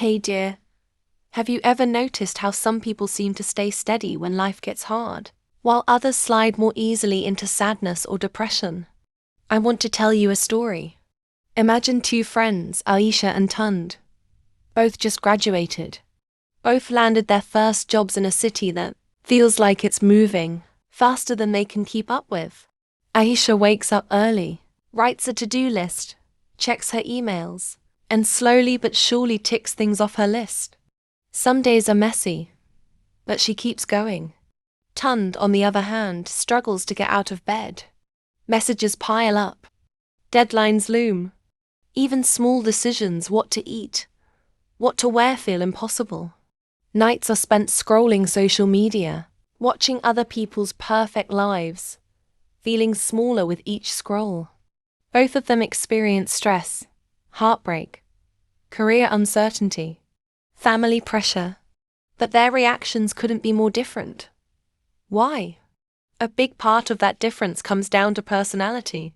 Hey dear, have you ever noticed how some people seem to stay steady when life gets hard, while others slide more easily into sadness or depression? I want to tell you a story. Imagine two friends, Aisha and Tund. Both just graduated. Both landed their first jobs in a city that feels like it's moving faster than they can keep up with. Aisha wakes up early, writes a to-do list, checks her emails, and slowly but surely ticks things off her list. Some days are messy, but she keeps going. Tund, on the other hand, struggles to get out of bed. Messages pile up. Deadlines loom. Even small decisions, what to eat, what to wear, feel impossible. Nights are spent scrolling social media, watching other people's perfect lives, feeling smaller with each scroll. Both of them experience stress, heartbreak, career uncertainty, family pressure, but their reactions couldn't be more different. Why? A big part of that difference comes down to personality.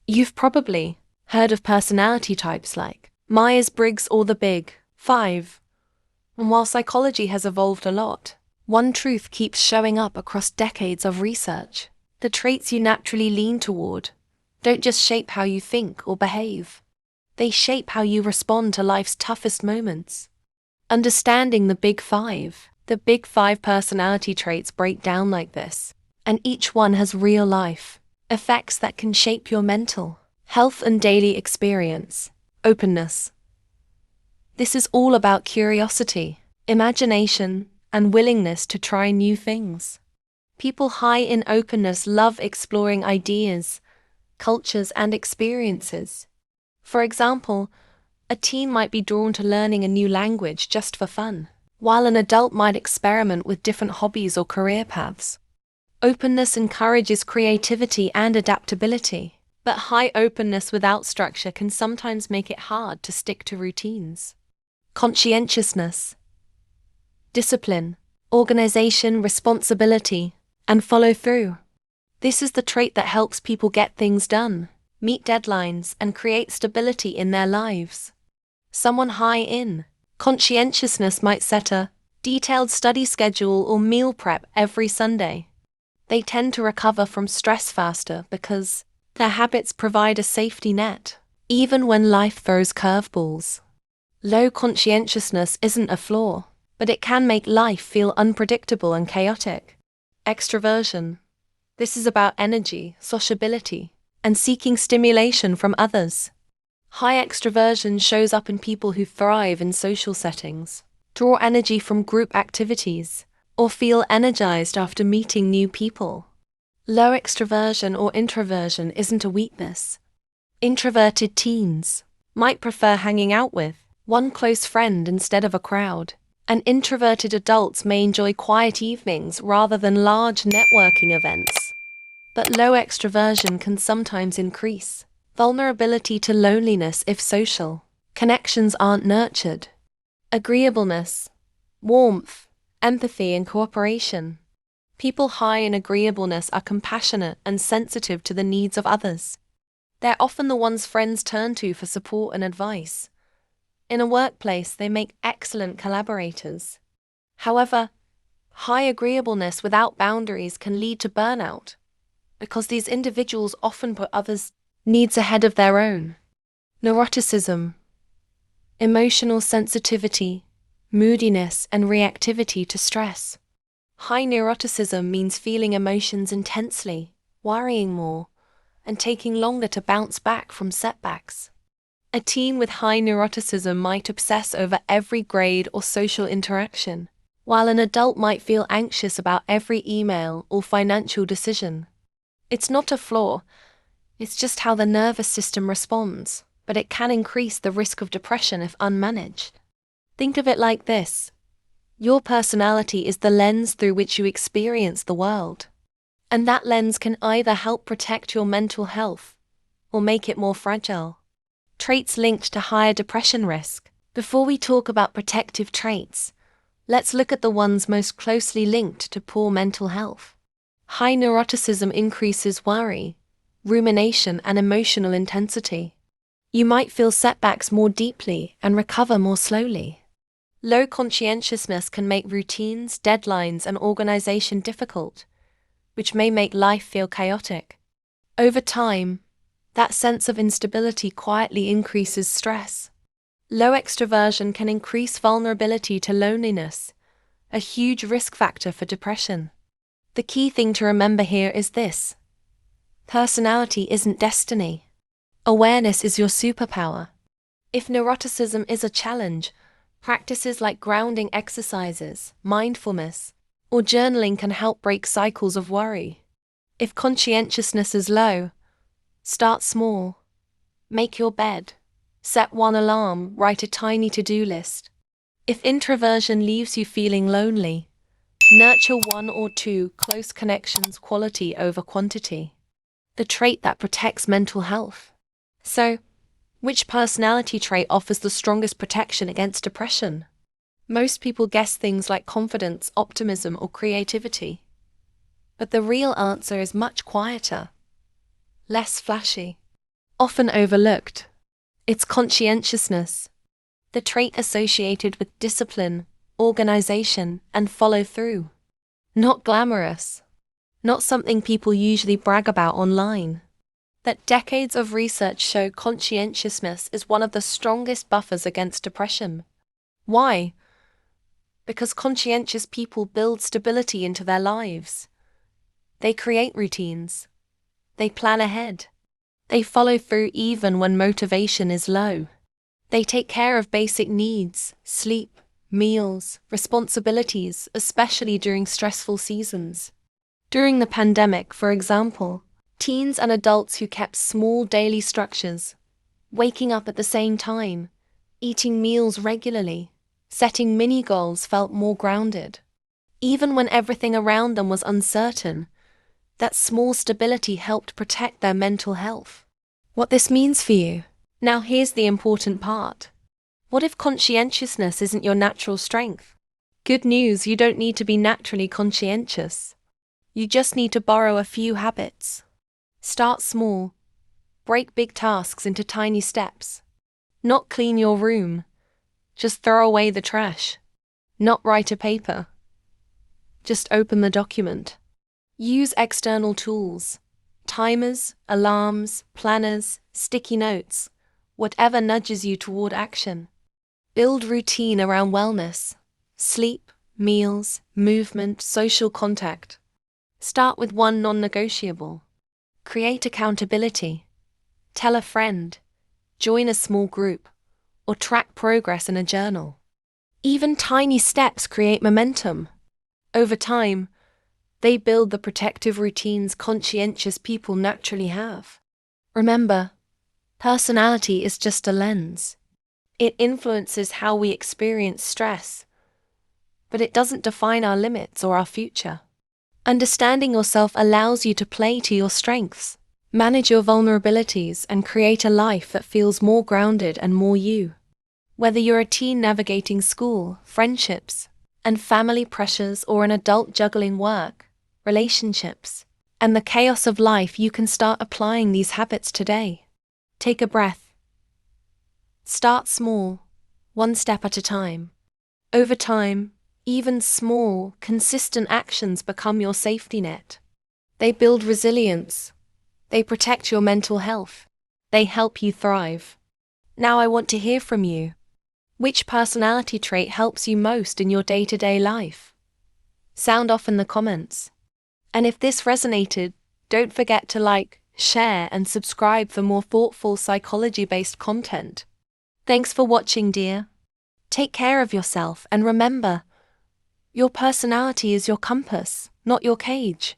You've probably heard of personality types like Myers-Briggs or the Big Five. And while psychology has evolved a lot, one truth keeps showing up across decades of research. The traits you naturally lean toward don't just shape how you think or behave. They shape how you respond to life's toughest moments. Understanding the Big Five personality traits break down like this, and each one has real-life effects that can shape your mental health and daily experience. Openness. This is all about curiosity, imagination, and willingness to try new things. People high in openness love exploring ideas, cultures, and experiences. For example, a teen might be drawn to learning a new language just for fun, while an adult might experiment with different hobbies or career paths. Openness encourages creativity and adaptability, but high openness without structure can sometimes make it hard to stick to routines. Conscientiousness. Discipline, organization, responsibility, and follow through. This is the trait that helps people get things done, meet deadlines, and create stability in their lives. Someone high in conscientiousness might set a detailed study schedule or meal prep every Sunday. They tend to recover from stress faster because their habits provide a safety net, even when life throws curveballs. Low conscientiousness isn't a flaw, but it can make life feel unpredictable and chaotic. Extraversion. This is about energy, sociability, and seeking stimulation from others. High extraversion shows up in people who thrive in social settings, draw energy from group activities, or feel energized after meeting new people. Low extraversion or introversion isn't a weakness. Introverted teens might prefer hanging out with one close friend instead of a crowd, and introverted adults may enjoy quiet evenings rather than large networking events. But low extraversion can sometimes increase vulnerability to loneliness if social connections aren't nurtured. Agreeableness, warmth, empathy, and cooperation. People high in agreeableness are compassionate and sensitive to the needs of others. They're often the ones friends turn to for support and advice. In a workplace, they make excellent collaborators. However, high agreeableness without boundaries can lead to burnout, because these individuals often put others' needs ahead of their own. Neuroticism. Emotional sensitivity, moodiness, and reactivity to stress. High neuroticism means feeling emotions intensely, worrying more, and taking longer to bounce back from setbacks. A teen with high neuroticism might obsess over every grade or social interaction, while an adult might feel anxious about every email or financial decision. It's not a flaw, it's just how the nervous system responds, but it can increase the risk of depression if unmanaged. Think of it like this. Your personality is the lens through which you experience the world, and that lens can either help protect your mental health or make it more fragile. Traits linked to higher depression risk. Before we talk about protective traits, let's look at the ones most closely linked to poor mental health. High neuroticism increases worry, rumination, and emotional intensity. You might feel setbacks more deeply and recover more slowly. Low conscientiousness can make routines, deadlines, and organization difficult, which may make life feel chaotic. Over time, that sense of instability quietly increases stress. Low extraversion can increase vulnerability to loneliness, a huge risk factor for depression. The key thing to remember here is this: personality isn't destiny. Awareness is your superpower. If neuroticism is a challenge, practices like grounding exercises, mindfulness, or journaling can help break cycles of worry. If conscientiousness is low, start small. Make your bed. Set one alarm, write a tiny to-do list. If introversion leaves you feeling lonely, nurture one or two close connections, quality over quantity. The trait that protects mental health. So, which personality trait offers the strongest protection against depression? Most people guess things like confidence, optimism, or creativity. But the real answer is much quieter, less flashy, often overlooked. It's conscientiousness, the trait associated with discipline, organization, and follow-through. Not glamorous, not something people usually brag about online. That decades of research show conscientiousness is one of the strongest buffers against depression. Why? Because conscientious people build stability into their lives. They create routines. They plan ahead. They follow through even when motivation is low. They take care of basic needs, sleep, meals, responsibilities, especially during stressful seasons. During the pandemic, for example, teens and adults who kept small daily structures, waking up at the same time, eating meals regularly, setting mini goals, felt more grounded. Even when everything around them was uncertain, that small stability helped protect their mental health. What this means for you? Now here's the important part. What if conscientiousness isn't your natural strength? Good news, you don't need to be naturally conscientious. You just need to borrow a few habits. Start small. Break big tasks into tiny steps. Not clean your room. Just throw away the trash. Not write a paper. Just open the document. Use external tools. Timers, alarms, planners, sticky notes. Whatever nudges you toward action. Build routine around wellness. Sleep, meals, movement, social contact. Start with one non-negotiable. Create accountability. Tell a friend. Join a small group. Or track progress in a journal. Even tiny steps create momentum. Over time, they build the protective routines conscientious people naturally have. Remember, personality is just a lens. It influences how we experience stress, but it doesn't define our limits or our future. Understanding yourself allows you to play to your strengths, manage your vulnerabilities, and create a life that feels more grounded and more you. Whether you're a teen navigating school, friendships, and family pressures, or an adult juggling work, relationships, and the chaos of life, you can start applying these habits today. Take a breath. Start small, one step at a time. Over time, even small, consistent actions become your safety net. They build resilience. They protect your mental health. They help you thrive. Now I want to hear from you. Which personality trait helps you most in your day-to-day life? Sound off in the comments. And if this resonated, don't forget to like, share, and subscribe for more thoughtful psychology-based content. Thanks for watching, dear. Take care of yourself and remember, your personality is your compass, not your cage.